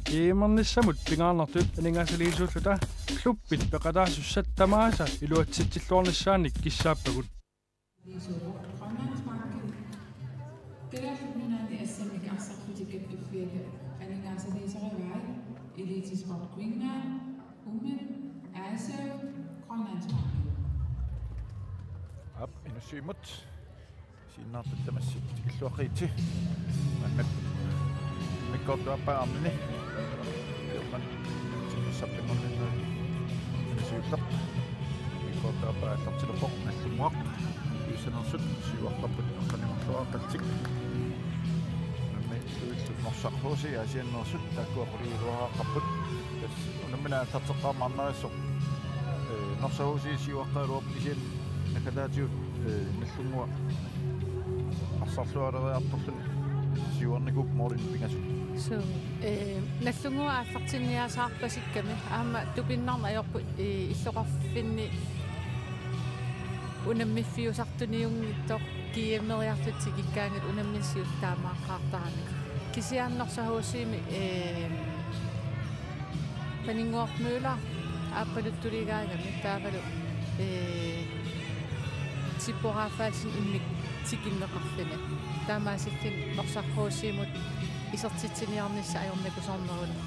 Iimernnissamut pingaarnartut aningasaliisuututa kluppit peqataasussat iluatsitsilluornissaannik kissaappakut Up inusiimut siinnaartamassit illuaqiiti mannak mikkortuappaarmini ilman sappimonninnu inusiuttaq mikkortuappaallortilupoq allumuaq iusanersut siuaqqapput aqanimarluaqaltik nammi suillut norsarhuusi asiannersut taakkuaqaliiluaqapput tas unamminaallarteqqaarmaarnarissoq norsarhuusi siuaqqaaluup isian nakalaatiut nallungua арсарлуалериарторлун сиуарникуп морин пингасу so nallungua аллартинниасаарпасикками аама тупиннарна аёрпу иллоқарфинни унаммиффиусартуниунгиттор киеммериартутсик иккаангат унаммиссиут таамааққаартарами кисиааннорсахуусиими панингуармуула ааппалуттулигаангами таавалу типпорафаасин иммик тикиннеқарлуна таамаасиллин норсархуусиимут исертитсиниарнисса аёрнакусорнерулерлут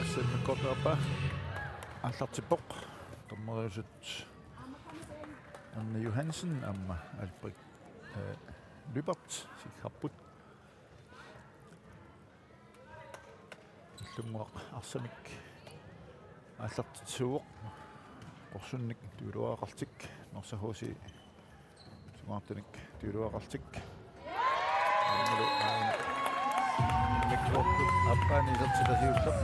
ассаммиккортаапа аллартиппоқ томмерисут Anne Johansen амма Alfred Lybert сикхарпут лумуақ арсамик аллартитсууоқ qorsunnik tuuluaqartik norsahoosi sumaartanik tuuluaqartik mikroop appaani isertilasiullaq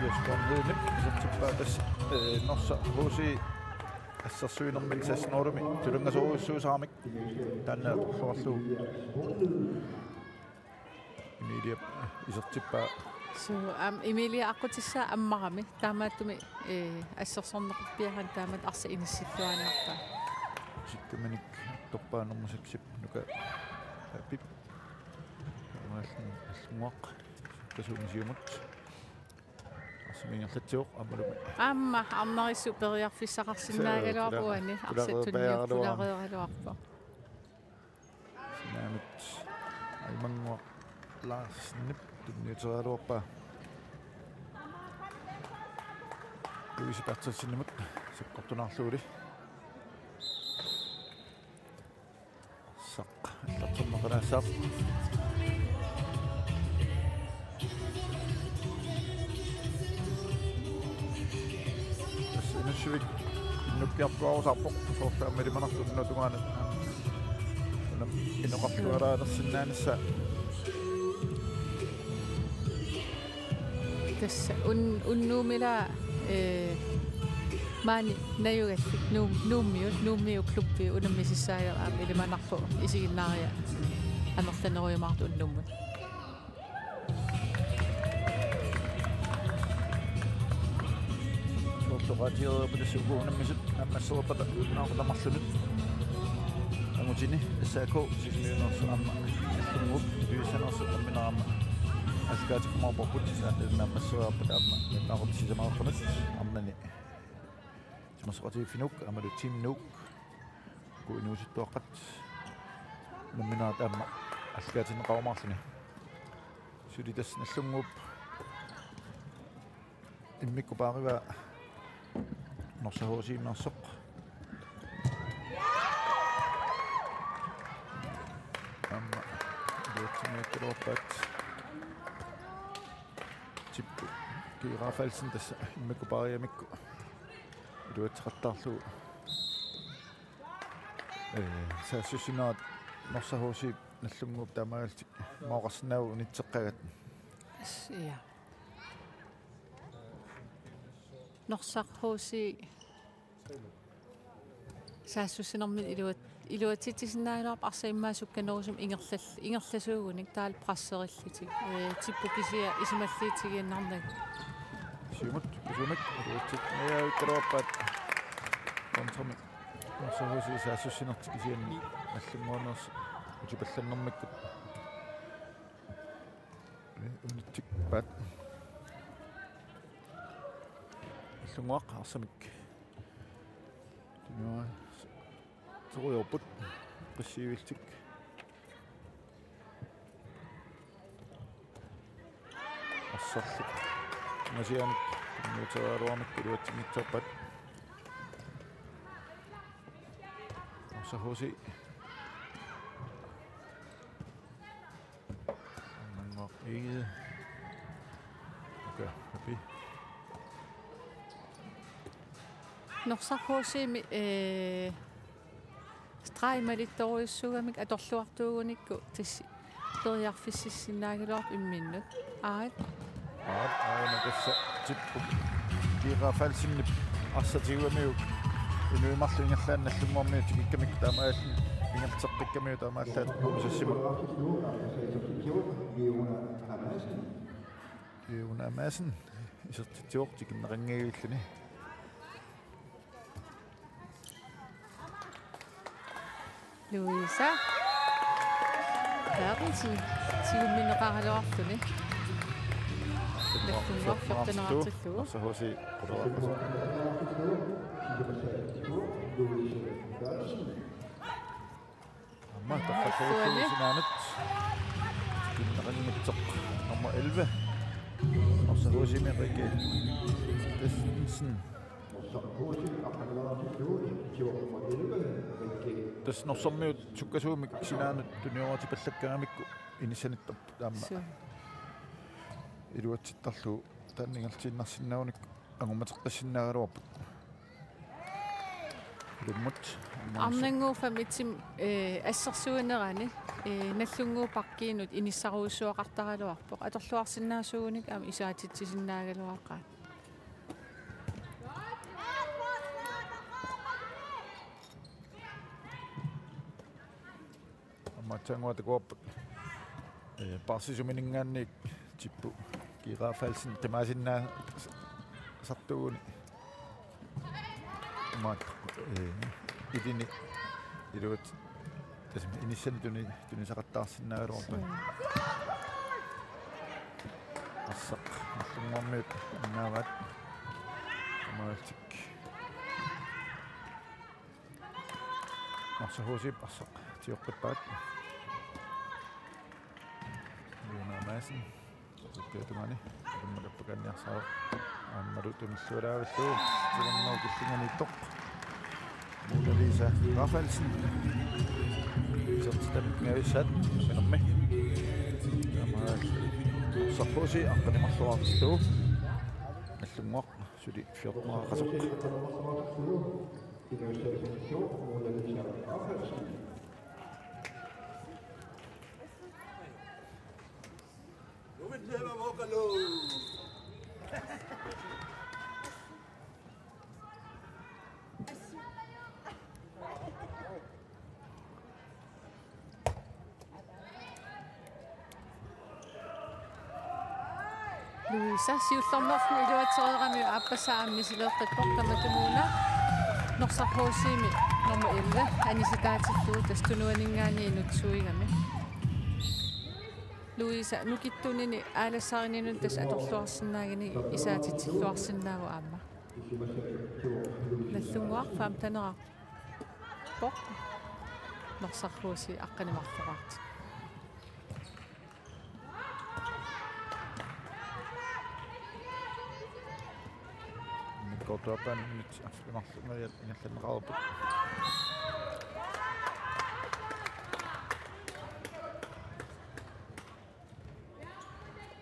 iuskorniunip isertippaatas norsahoosi ассерсуинермин саснорми тулунгасоруссуусаамик тааннаақорлу Emilia isертиппаа so Emilia aqutissa ammarami taamaattumi ассерсорнеқарпиахан таамат арса иниссиллуааннарта сиккаманик торпаанермусаксип нука пип мааллин аллумуақ тасуунисиумут асмингерлатсиоқ амалуми амма арнарису периарфиссақарсинаагалуарпуани арсаттунниуллареералуарпа синамит аймангуа лаарснип тунниутералуарпа куисипартассиннамут саққартунарлуули сақ аллартэрнеқанаасаап инуссуик иннуккиарпуарусарпоқ соортааммалиманартуннутугаана унам инеқарлуараанерсиннаанасса tässä unnuumila maani najugallik nuummiut klubbi unammisissaaja ilimanarpu isiginnaaria anertaneruyumaartu unnuummun soortoqaatieriapilasuugu unammisut ammasserpata naaqutamarlunut angutini assaako sismiunersu amma allungup yuisanersu ammineraama аскаатикмааппут нааммассуааппата амма наақортисисамаартамат арнани тимасоқатигиффинук амалу тимнук куинууситтуаққат намминаат амма аскаатинеқаумаарлуни сулитас наллунгууп иммиккупаарива норсахуусиимнерсоқ амма дуутсимиаккилуарпаат типпу кирафалсин тасса иммакупариамикку илуатеқартаарлу саассусинаат норсахууси наллунгууп таамагалтик маоқарсинаагу унитсеққагат ja норсархууси саассусинермит илуатитисинаагинерп арсаиммаасукканерусум ингерласуугуник таал прассериллитик типпукисиа исималлиитигииннарнак сиумут кусумик илуатит наяутталуарпаат контрами Så hos I så synes jeg nok skal sige en måneder og de beslår nummer ikke. Unitik bad. Så nok har som ikke. Nu tror jeg på besøgstik. Og så må jeg nu tager jeg om det til mit topat. Og så hos I. Ikke. Okay, happy. Norsaq huusimi straimalit toruissugamik atorluartuugunikku tassi periarfississinaagiluarp imminnut aarit Aina tässä tippu kiiraafalsinnip arsatigamiuk inuimarluingallaan nallungormiut ikkamik taamaallin ingerteqqikkamiut taamaallaat usassimu Iuna Madsen isertitiortik innerangigiulluni Louisa Herrensen tiuminneqaraluartuni Leffunguarfjortineratillugu så hos I Amma taqaqquusinaanet inneranngitseq nummer 11 og så hos I med Rikke Christensen Tässä no sommiut sukkasuumik sinaanut tuniorati pallakkaamikku inissanittarp taamma iluatsittarlu taanningertiinnarsinnaunik angumateqqassinnaagaluarput lummut arnanguufam itsim assersuunerani nallunguuparkiinut inissaruussuaqartaraluarpoq atorluarsinnaasuunik am isaatitsisinnaagaluaqaat Matsanguata kuoppat parsisuminingaanniik tippu kiiraafalsin qimaasinna sartuuni maat idini iluat tasmi inissan tunisaqattaarsinnaagaluarpa assaq nallungormiut annaavat maaltik marsahuusip assaq tioqqippaat Madsen tuqqiatumani immakappakanniarsaru ammalutунissуалааваллуу тигернерукиллингани тоқ Lisa Rafaelsen сертитамикнависсаат минерми амаа саппоси аққанимарлуартиллуу аллунгуақ сули 14 қасоқ Louisa siullernerni iluateriqami appassaammi sileeqqipportamatumuuna norsarhuusiimi nummer 11 anisitaatillugu tastunuaningaani nutsuigami Louisa nukittunini aalassaarininun tas atorluarsinnaagini isaatitilluarsinnaagu aamma nallunguaq faamtanerar poq norsarhuusi aqqanimarluqaarti Kortoapan nyt aflimarlunga ingallanneqaruput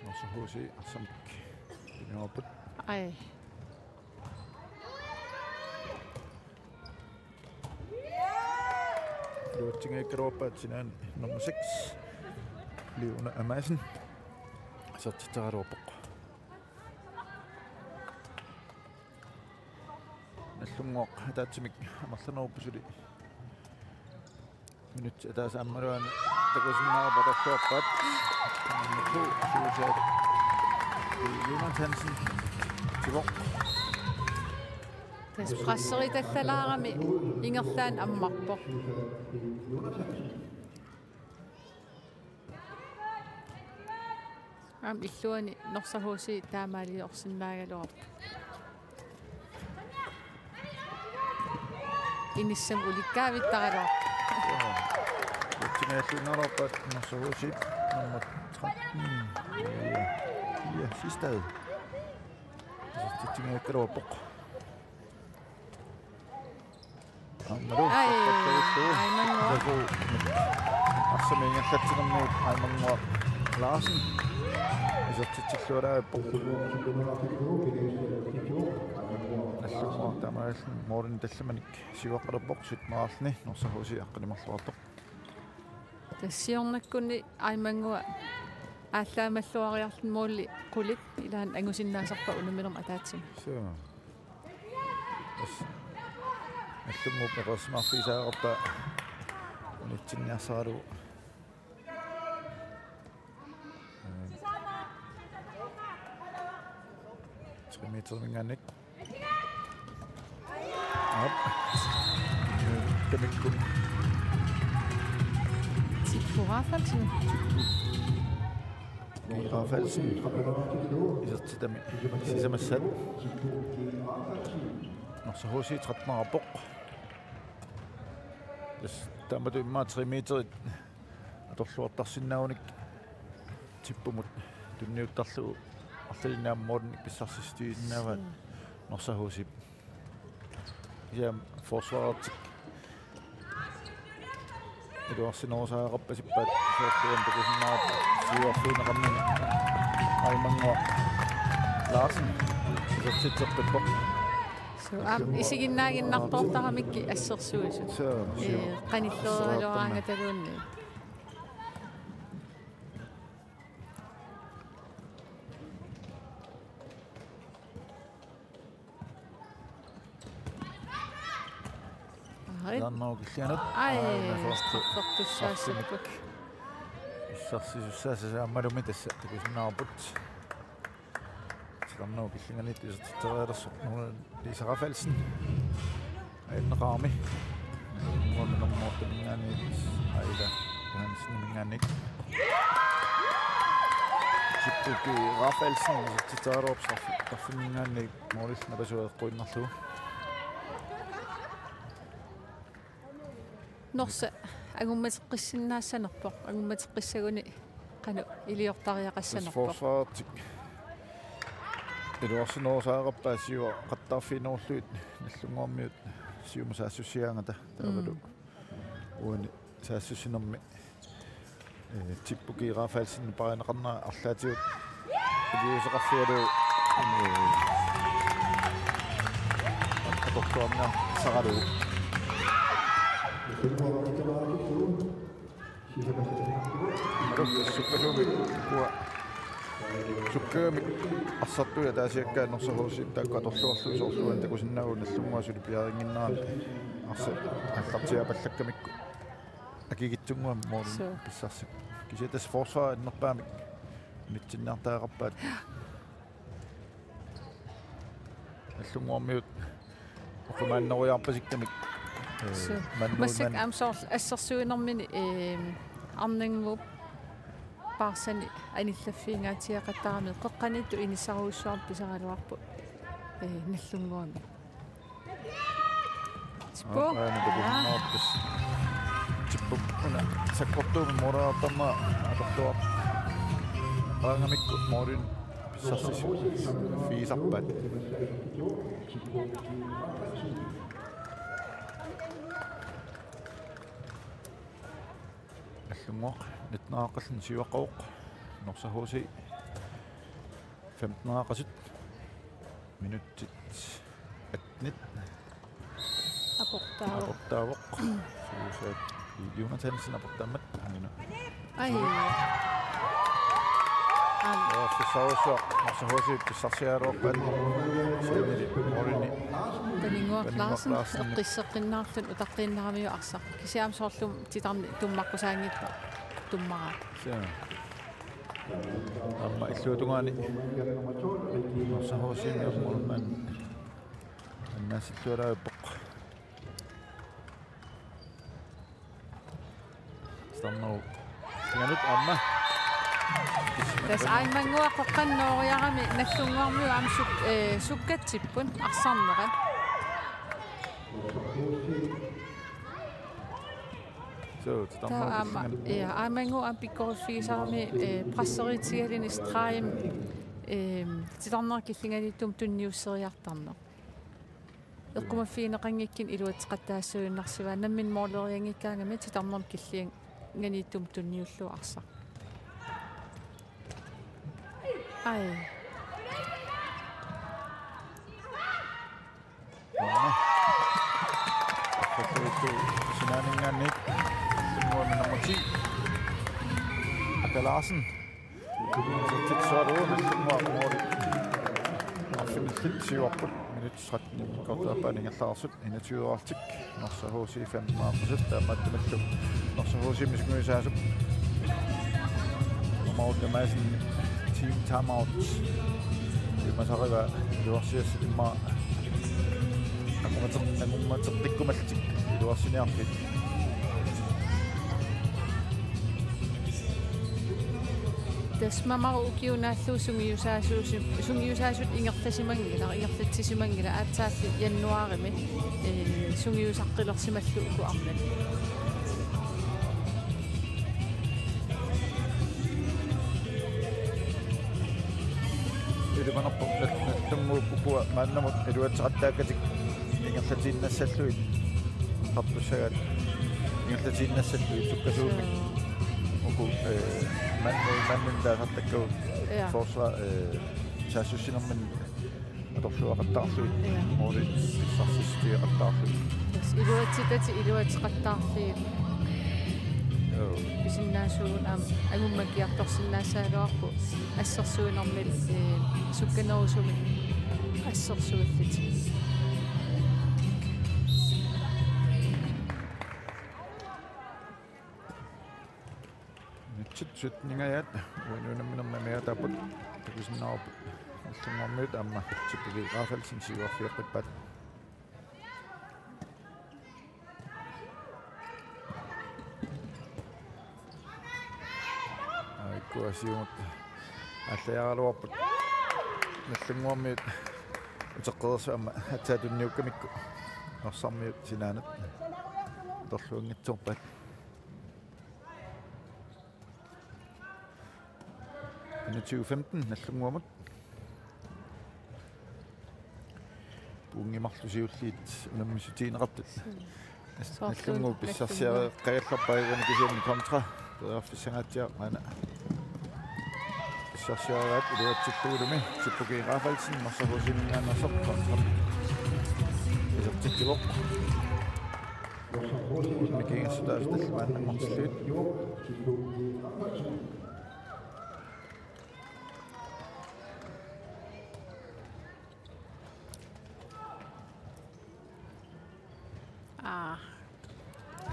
Nosuhuusi arsamik inuarput ai luutsingaikkaruappaat sinaan nummer 6 Leona Madsen sertiteraluarpoq nallungoq ataatsimik amarlanerupusuli minut ataasaammaluan takusinnaarpatorluarpaat Mikko suusaat Jonas Hansen tivoq tas qasseritallalаарami ingerlaan ammarpoq am illuani norsahuusi taamaali orsinnaagalorp inissam ulikkaavittaralorp Tingallunaarpat norsahuusi nummer 13 ja sidste det tænker jeg går på. Amro. Ai mango. Det går. Altså men jeg kan tænke mig ai mango Larsen. Så det slår der på. Altså der var sådan morgen det man ikke siger at der bokset marsen når så hos jeg kan ikke slå. Tassiornakkunni aimangu ааллаамаллуариарлун муулли qulит илаан ангусиннаасарпа унумилерм атаатсиг Så. Allummu peqasmaarfiisaaqarpa unitsinniarsaalu 3 meter minganik. Op. Demikkum. Tipurafalsen. Rafalsen. Isartitami. Sisamassat. Norsahuusi 13 arpoq. Tamatu imma 3 meter atorluartarsinnaunik tippumut tunniuttarlugu арлиннааммуурни писсарсистуиннаават норсахуусип иам форсваартик эдуарсинерусаагаппасиппаат соортуан такусиннаап сиуарфуинеқарнани аймангуа Larsen сисертитсерпиппоқ so am isiginnaaginnartoortaramikki assersuusut qanilleriluaraanga taluunni Dannookillianut fortussaassappuk issarsisussaasamaluми tassa takusinnaarput Dannookillingalit isartittereelersuq Lisa Rafalsen aitneqarmi nuorminnermuortamingaani aila Johansen-mingaannik Tippuki Rafalsen isartittereelersuq moorillnapasueqquinnerlugu norsa agummateqqissinnaassanerpoq agummateqqissaguni qanu iliortariaqassanerpoq forsvaartik Eduarsinerusaaqqappaa siua qattaarfiinerulluit nallunguarmiut siumasaassуссиаангата таавалу уани саассуссинерми Tippuki Rafalsen паринеқарнера арлаатиут илиусеқарфиалу атортуарна саралу Suppelumi kuwa sukkaami assartuja taasiakkaa norsahuusi taakkatorluarluisorluan takusinnaagu nallunguasuli piaringinnaami arsa аллартиапаллаккамикку акигитсунгуам моорн писсарсик кисетас форсвар иннерпаамик нитсиннаартаагарпаат нallunguармиут оқумааннеруйаарпасиктамик Masik amsor assersuinermini arnangup parsani anillaffiingaatiaqattaramit qeqqanittu inissaruussuar pisaraluarpu nallunguami Tippo Tippo una sakkortuumi moraartarma atortuar aangamikku moorin pissarsis fiisarpaat Allungoq nitnaaqallan siuaqauq norsahuusi 15 minuttit atnit aportaavoq suusaat Jonathansen aportaammat angina ai sisaussa norsahuusi pissarsiaaruarpaat siamili morini Taningua Larsen qisseqinnaarlun utaqqiinneramiu arsaq kisiaamsoorlum titarni tummaqqusaaangippa tummara amma illuutungaani norsahuusiin ammoorman иннаассиллуалааппоқ станноо янут амма тас аймангуаққаннориарами наллунгуармиу аамсук суккатсиппун арсарнерат so ама аймангу ампиккориффигисарами прассеритигалини страим титарнеркиллингалиттум тунниуссериартарнер эққумаффигинеқангиккин илуатеқаттаассуиннарсива наммин моолериангиккаангами титарнерм киллиан ганиттум тунниуллу арсар ай Sinaningaanik nummer 10 Akka Larsen så tit så det men det var hurtigt og 25 op minut 13 godt opbygning af Larsen 21 år tik når så HC 15% der måtte med klub når så HC måske så så normalt det er sådan team timeout det man så var det var så det var Aku macam macam dua sini apa? Desmama ukiunallu sungiusaasut ingertasimanngila ingertatsisimangila aatsaaffi januarimi sungiusaqqilersimallu uku arlan Jadi mana pun temu buku mana mau dua cerita ketik ingat nasalluit habbu sagat ingat nasalluit sukasumi uku man da hatakko forsvar tasussinam men adopsua qattaarluit moodi sarsistia qattaarluit iluatiqattaarluit bisinnaasuun agummakiartorsinnaasaaluarpu assersuinermil sukkanerusumi assersuullit Sytningaat uinunamminamamia taput takusinaarput allunngormiut amma tippi raafalsin siuarfiiqippat aikkuasiumut аллаяралуарпут наллунгуармиут утеққерсу амма атсаатунниуккамикку орсармиут синаанат торлуангитсорпат 2015 наллунгуамут бунгимарлусиуллиит унаммисутиинеқартут наллунгуу писсарсиаре қаялларпаагуни кисиамни контра перфиссангаатиа мана писсарсиараат илуатсиллуулуми сиппукиингафалсин марсахусинниаанерсоқ контра писсартиккивоқ микингассутаастал мааннаммартиллуит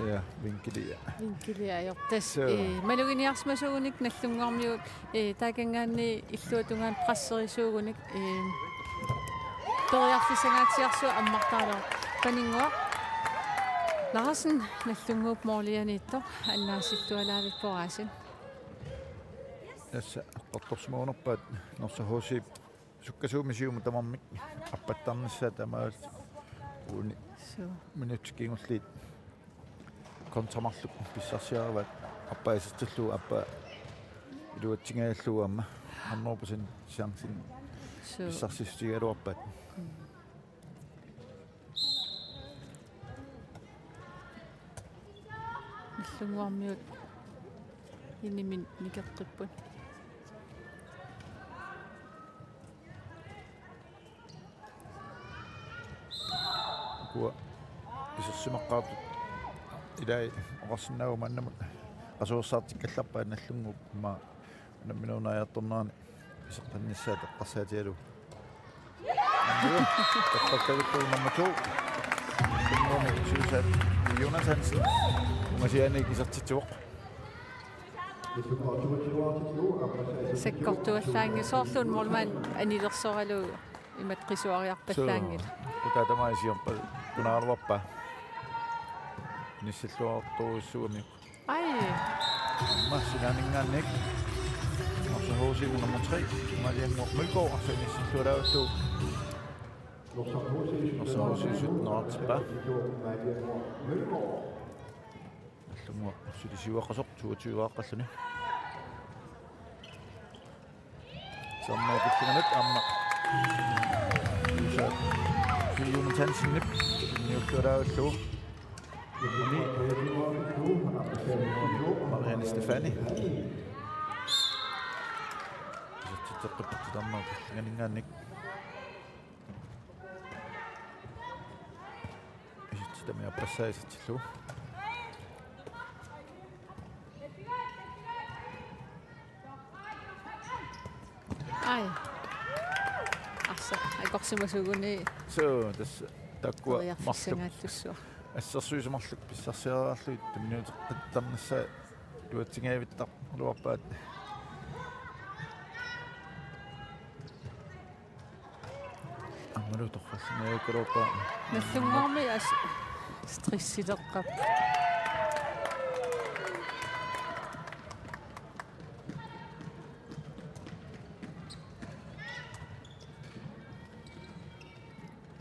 Ja, vinkilia jortas maluginiarsmasugunik nallunngormiut taakangaanni illuatungaan prasserisuugunik toriarfissangaatiarsu ammartaalo paningua Larsen nallunguup moorlianiittor annaasittualaavipporaasin Tässä qattorsmuunerpaat norsa huusiip sukkasuumisiumu tamarmik appattarnissaa tamaat uuni minutsikingulliit kontramarluk pissarsiaravat appaisatullu appa iluatsingaalluu amma 100% chancin pissarsistigaluarpat иллунгуармиут иннимин никеққиппут kuwa исерсимаққаартут илай орсиннаагумааннамут qasuurssaartikkallarpaa nallungu ma namminuunaajartornaani isеққанниссаат эққарсаатиалу таққаккавиттуу nummer 2 nummer 7 Jonas Hansen ungasiani kisartitsuoq sekkortuallaangi soorluun molmaan anilersoralu иматрисуариарпаллаангил кутаатамаисиорпа кунаарварпа ниссаллуарторуиссуами ай массигаанингаанник орсахуусин номер 3 малиангор мулгоо арса ниссаллуалааваллу орсахуусин нортпа лумуа сулисиуаққасоқ 22ааққаллуни саммаакиллуганат амма юум тансиннип ниуллуалааваллу Marianne Stefani. Tetap pertama dengan Nick. Kita punya proses itu. Ai. Assa, ai koksimasuguni. So, das takwa марту. ассерсуисумарлук писсарсиараарлуит таминуутеққаттарнасса туатсигаавиттар луарпаат аммалуторфаллинаакуропа наллунгорми ас стрессилеққап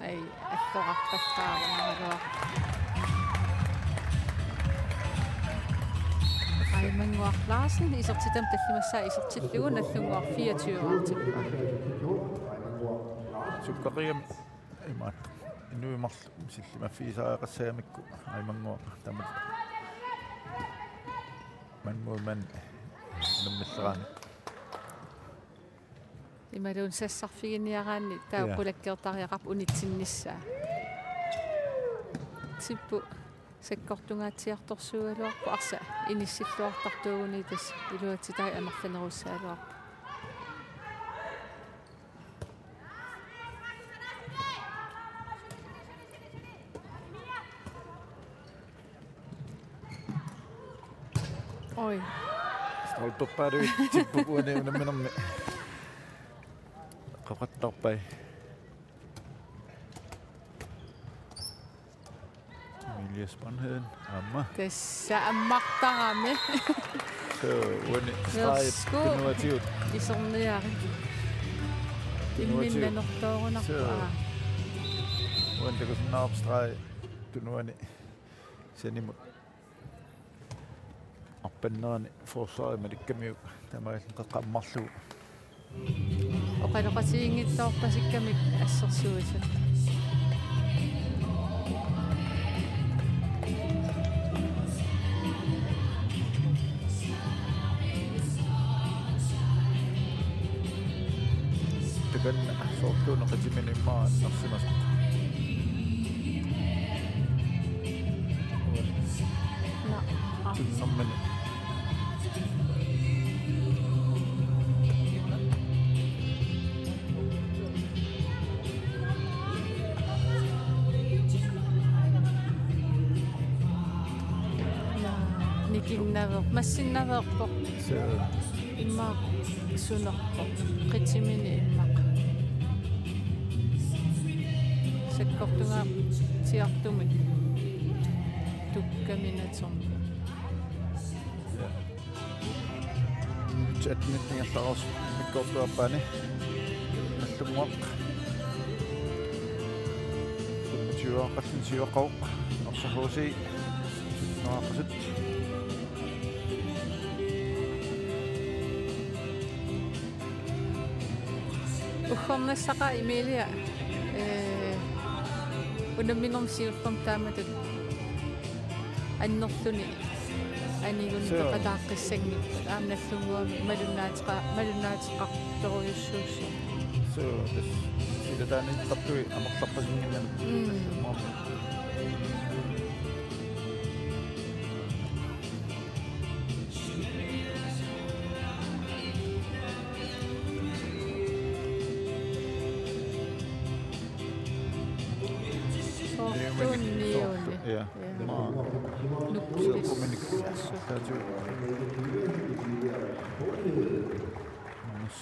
ай аллоқарпассаарнаа Mangor Larsen isartitam tallimassa isartillugu nallunguar 24-artippa sukkariam imaat inuimarl sillimaffiisaaaqassaamikku aimangor tamat manmuuman nammalleraanik imalun sassarfiginiaraanni taaqulakkeertariaqarp unitsinnissaa tippu sakkortungaatsiartorsualuarpu arsa inissilluartartuuguni tas iluatitai amarlanerussaaluarpu oi stolperpari tippupuani unamminarmi qaqattarpai Spanheden amma tässä ammartarami so when it started innovativt isorniari imminnanertoorunarpaa when det går sådan opstreg tunuani senimut appennaani forsvaret med dikkamiu tamaillen qaqqammarlu oqaloqatiingittoorpasikkamik assersuusan kan sortu naqatimin imma narsimas na tunnommen nikinnaver massinnaverpoq imma sunerpoq qitimini imma sakkortunga tiartumik tukkaminatormi chatmitniarlaros mikkortuarpaani allumuaq sumutiuaqallun siuaqauq orsahuusi noaqasut ukhornassaqa Emilia unamminorm siullerpam taamatut annerluni anigun peqataaqqissangippat aamnallunguami malunnaatiqartoruyussuussu so this sidatanin tappui amartarpasingingan ja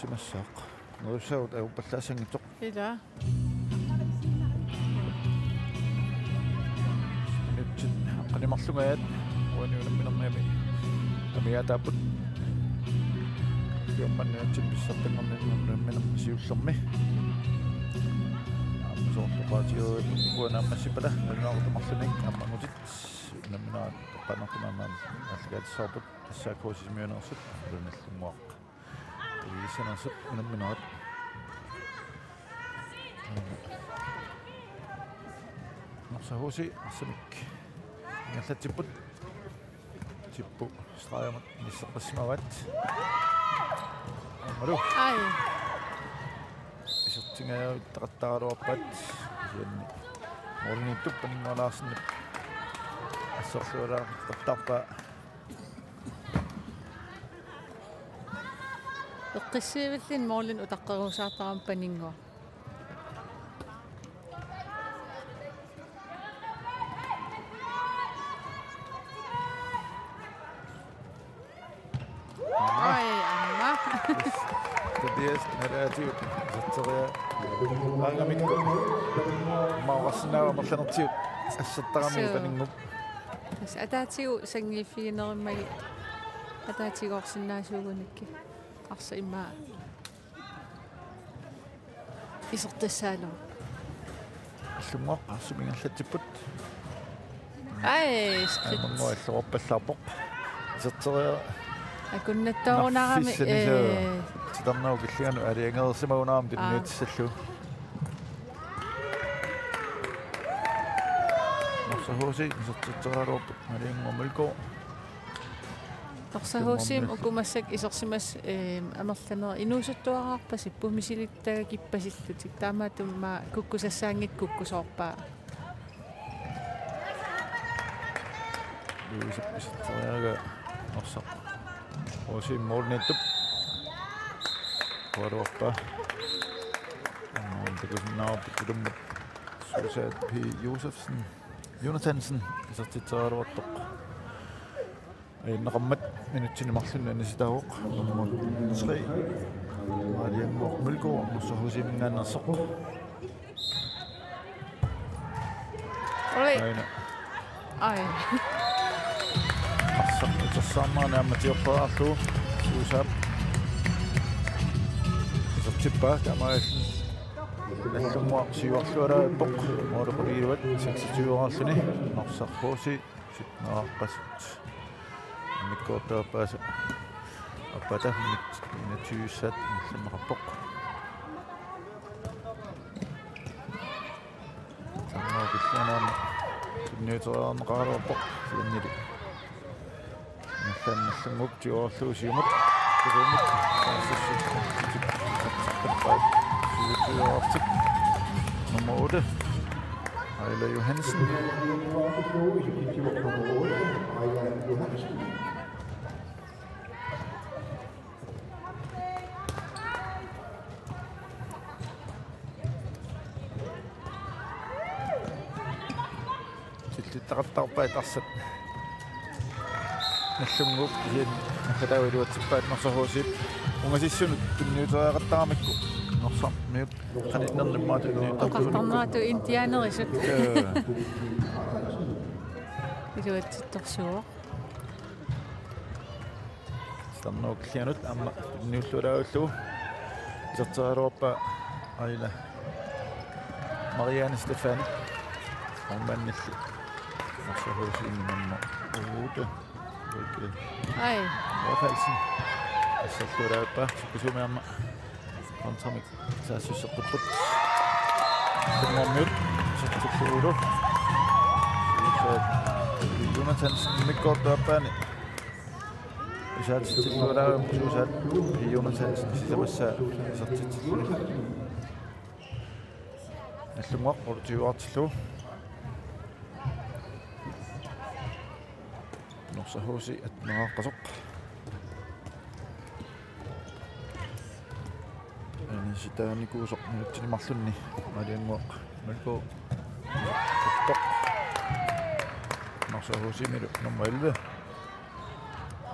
simassaaq nerussaut auppallaasangitoq Ila. Minutsin qanimarlungaat uaniunamminerniami amiataaput yommanniatsin pissartanngorninnerminam siullermi ammasoorluqaatiuut uanaammassipala nungaartumarlunik ammangutit namminaat qanartumaamaam аллгаатсаарпут тассаакуусисмиунерсут улуналлумуақ илисанерсут унамминерат норсахуси арсамик нгаллатиппут типпу страйамат ниссеққассимават аммалу Ай. исертингаавит тақаттааруарпат ианни морниттуп панингуалаарсиннап ассерлуалаа тартарпа Эққиссиивиллин моолин утаққерусаартарам панингуа. Ай, амма. Тадиас нараатиут затсерия ангамикко мааваснаа марланертиут ассертарами панингуп Тас атаатигу сангиффигинериммаги атаатигоорсинаасуугуникки арса иммаа исертассаалу. иллуммаа арсумингаллатиппут Ай, скрипт. аммааллуарпаллаарпоқ затсерия акуннаттоорунарами тидарнау киллигану алиангерсимагунаам тинниутиссаллу норсахуси исертитсералуарпут алиангормалко торсахуусиим укумассак исерсимас амерланера инуусуттуараарпа сиппумисилиттага киппасиллутик таамаатумма куккусассаангит куккусоорпаа исертитсериага норсақ Osi mornitup Kuaruappa Takusinnaarpikkulum Susaat P. Josefsen Jonathansen Isartitsaruartoq Naqammat minutsinimarlunnanisitauq nummer 3 Alianguaq Mølgaard nussahusimingaannersoq Ай. Samaan ammattioppaarlu suusap isartippa tamaallun nallummuaq siuarlualaappoq mooloqaliiluat 26-aarluni norsarruusi sitneraqqasut mikkoortaappaasa appata minatuussat nallumerappoq tammaaqillanaama tunniuteriarneqaaruarpoq siannili нэлланнуп тиорлуусиумут кэрэмит сассиссут номер 8 Айла Johansen тиллиттақаттарпаа тарсат наллунгуп иен хатауилуатсиппаат норсахуусип унгасиссунут тунниутериақаттарамикку норсар миут каниннерниммаа тоқартарнаату интианерисут илуатситторсуо станнооклианут амма тунниуллулаагуллу исертералуарпа айла Marianne Stefani ommannissi nорсахуусииннамма уута Ай. Overfaldsen. Så slår der bare så besøger jeg mig. Kontramik. Så jeg synes, at det er det må møde. Så det er det. Så Jonathansen ikke godt op bane. Hvis jeg til slår der så at Jonathansen sidder med sig så til. Jeg slår mig op til at slå. Nорсахууси атнерааққасоқ аниситааникуусоқ минутсинимарлунни малиангуақ малко тоқ норсахууси милу номер 11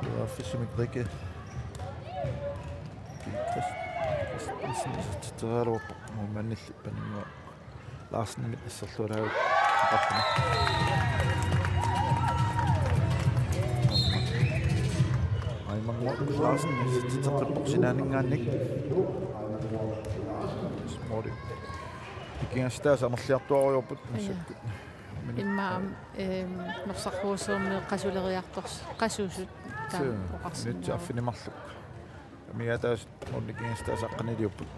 det var fysimik drikke титтералууппо муманнилли панингуа Larsen иссерлуулаа аппна аймангуа Larsen титтерпоқ синаанингааник смори икингастаас амерлиартуариорпут массакку иммаам норсарруусууммеэ qasuleриарторс qasuusut таа оқарсинаа nyt аффинимарлук миатаас онникингастаас аққанилиуппут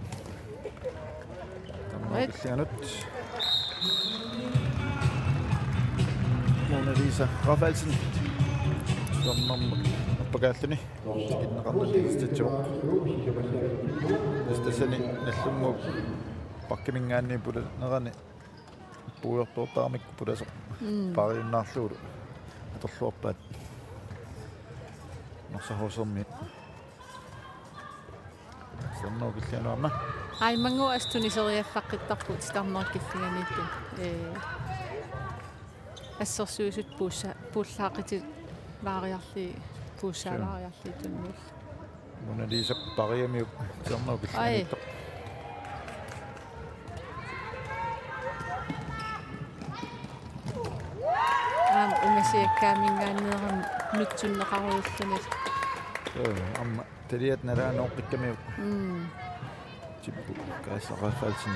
таммаакиллианут Mona Lisa Rafaelsen som appagaalluni inneqarnalistitsuq istасани наллунгук паккимингаанни пула нерани пуйортуутаармикку пуласо париуннаарлугу аторлуарпаат норсахосерми санногиллиануарна аймангу астунисериаффаққиттарпут старнеркиллиганитту ассерсуисут пууллаақити лаариарли пууссаалаариарли туннул Mona Lisa париамиук санногиллианитто умасиаккаамингааннеерам нутсуннеқаруйуллунис амма талиат нараанооққиккамиук типпу каасақафаалсин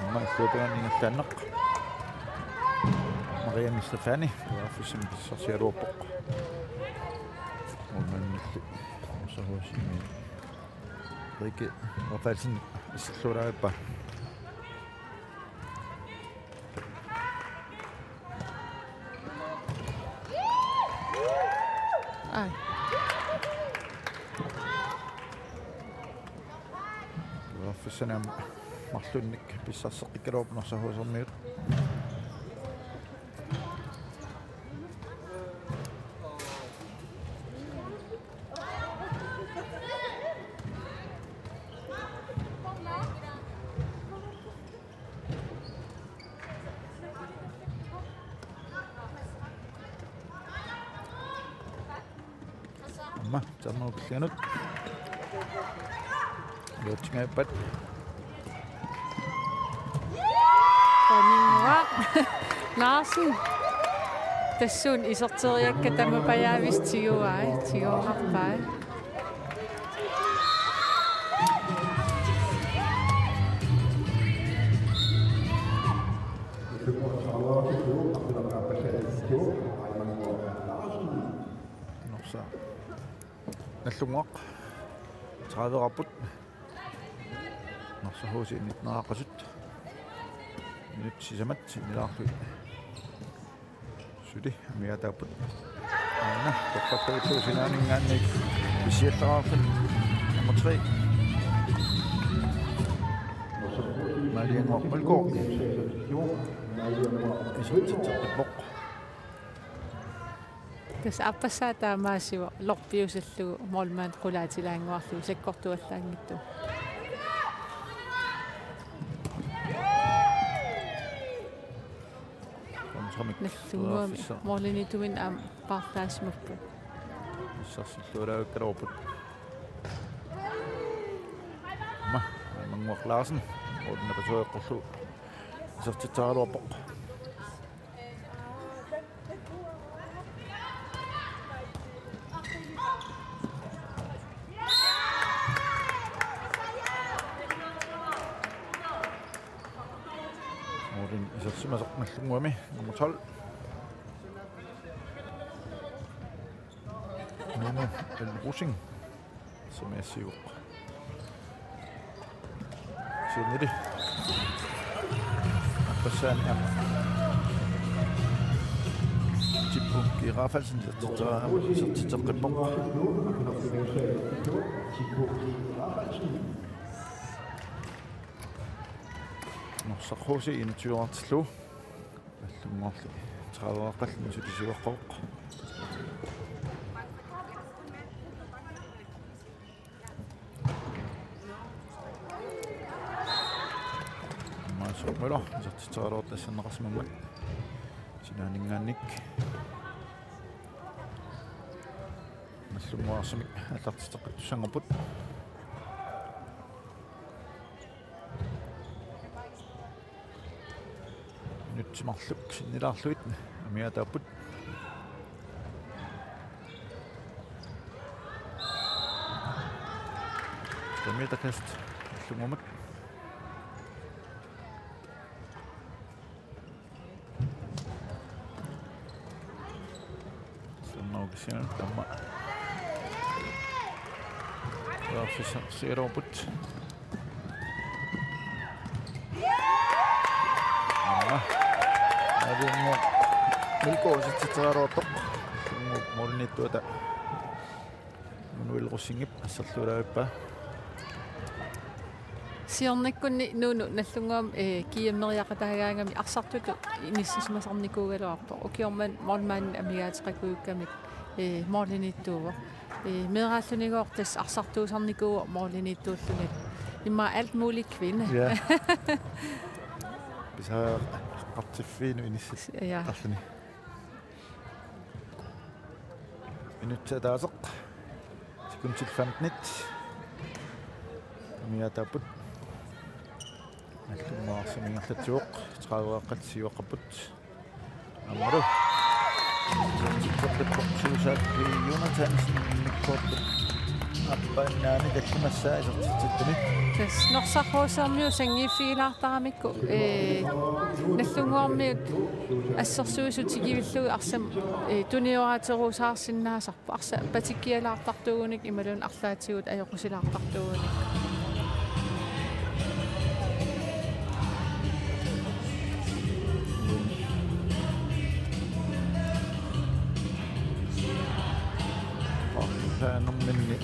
амма супеанингиллааннеқ Maria Stefani афусим сосиарууппоқ муманнилли сохосими Rikke Rafaelsen issерлуулаагаппа ай Rafaelsen марлунник писсарсеққиккалуупп норсахуусермиут амма заммаукиллианут лоотингайппат танингуа Larsen тассуун исертериакка тамапаяавис тигуай тигуарпаа норса наллунгоқ 30-раппут норсахууси инитнерааққасут минут сисамат синнилаарлуи сули амиатааппут аана тоққаттавитсуусинаанингааник писиаллараарфат номер 3 Marianne Mølgaard исертитсеққиппоқ тас аппассаа таамаасива лорпиусаллугу молмаан qulaatilaanguarlugu sakkortuallaangittu наллугуами моолинитуин аам paartaasmappu иссарсиллуулаагаккалуупут ма мангуақ Larsen орнапасуэққорлу исертитсааралуарпоқ исерсимасеқ наллунгуами номер 12 Nuno Elrusing som er siv. Siden det. Passan er Tipo Rafaelsen så tæt på. Nå så Jose 21 år til slå. Hvad må 30 år qallen så det siger qoq. Møller, så tager det også en rasmen med. Siden han ikke наллумуарсами аллартистеққиттуссангорпут нутсимарлук синнилаарлуит амиатааппут тамиатакаст наллумумат соннаугисиан тамма Officer Seroput. Ada mo milko sa tsararotok. Mornito ta. Manuel Rosingip asalluarappa. Siornikkunni nuunu nallungam kiimmeriaqataagaangami arsartutu inissismasarnikuugaluarpo ukiorman morman amigaatiqakuukkamik morlinittuuva mederaallunigoortas arsartuusarnikuuer morlinittuullunit imma alt muligt kvinde. Ja. Vi har qartiffiinu inissit qarluni. Minutsaataaseq sekuntil 15 amiataaput nallummaarsumingerlatuoq 30 siuaqapput ammalu suusaat Jonathansen nikkorput appaannaani tallumassaasertittuni tas norsarruusermiu sangifiilaartaramikku nallunguarmiut assersuusutigivillugu arsam tunioraateruusaarsinnaasarpu arsa patikkialaartartuugunik imalun arlaatigut ajoqusilaartartuugunik minni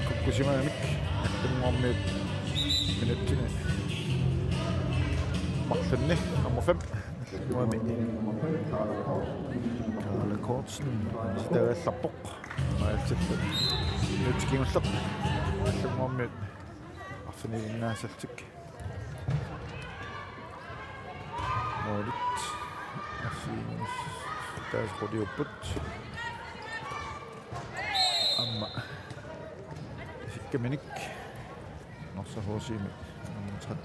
kukkusimamik nallunguarmiut minuttini marlunni nummer 5 nallunguarmi Karla Kortsen staagallarpoq maalsattu nuttikingulleq nallunguarmiut arfiniinnaasalltik moolit arsiinis taasqodiupput amma sikkaminik norsahuusiimi 13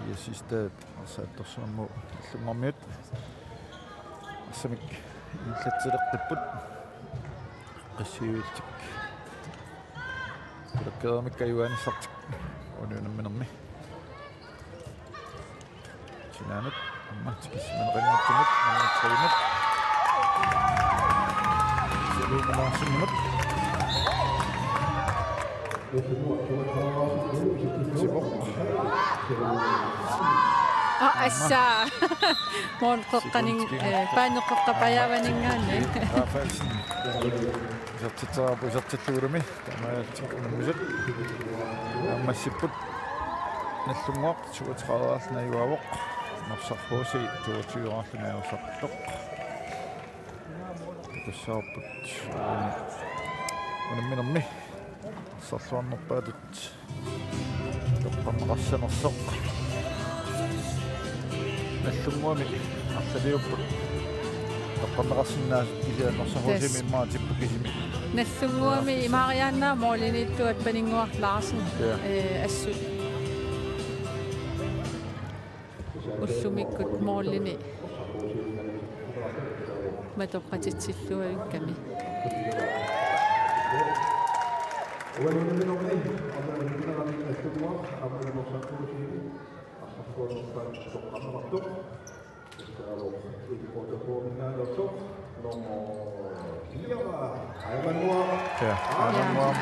ja sidste arsaattorsuammu allungarmiut arsamik inlatsileqqipput qissiuiltik kulakkeermikka juanissartik unuunamminermi sinaanut amma tikissimanaqinnuttumut nammatrimut Lumalasimut. Sibuk. assa mon qoqqaning paanoqqaqqapayaavaningaanni Rafaelsen. Isartitluurumi tamaatikkunammisut. Ammassipput nallungoq 32-aarnajuavoq norsarruusi 22-aarnajuartoq Saaput unamminermi sarluarnerpaatut toqqarnerassanersoq nallunguami arlaliupput toqqarnerassinnaasut iliannersahuusimi immaatippukisimi nallunguami imariaannaa moolinittuat paninguarlaarsen assut ullumikkut moolini matopqatitsillualukkami aivan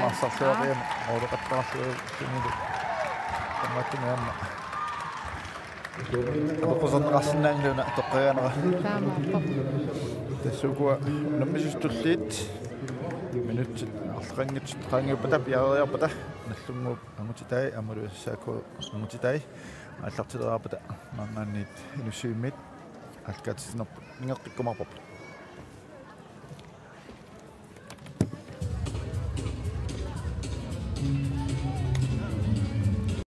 massaföörien odoqattaarluumilu tammattumaamma Toqusarnerarsinnaangluna toqqayaanera taamaarpo тассукуа наммисустуллиит минут арқангит qaangiuppata piariarpata nallunguup angutitai amaluassaaku angutitai аллартилераарпата маангаанниит инуссуиммит алкаатсинерпут нingеққиккумарпапут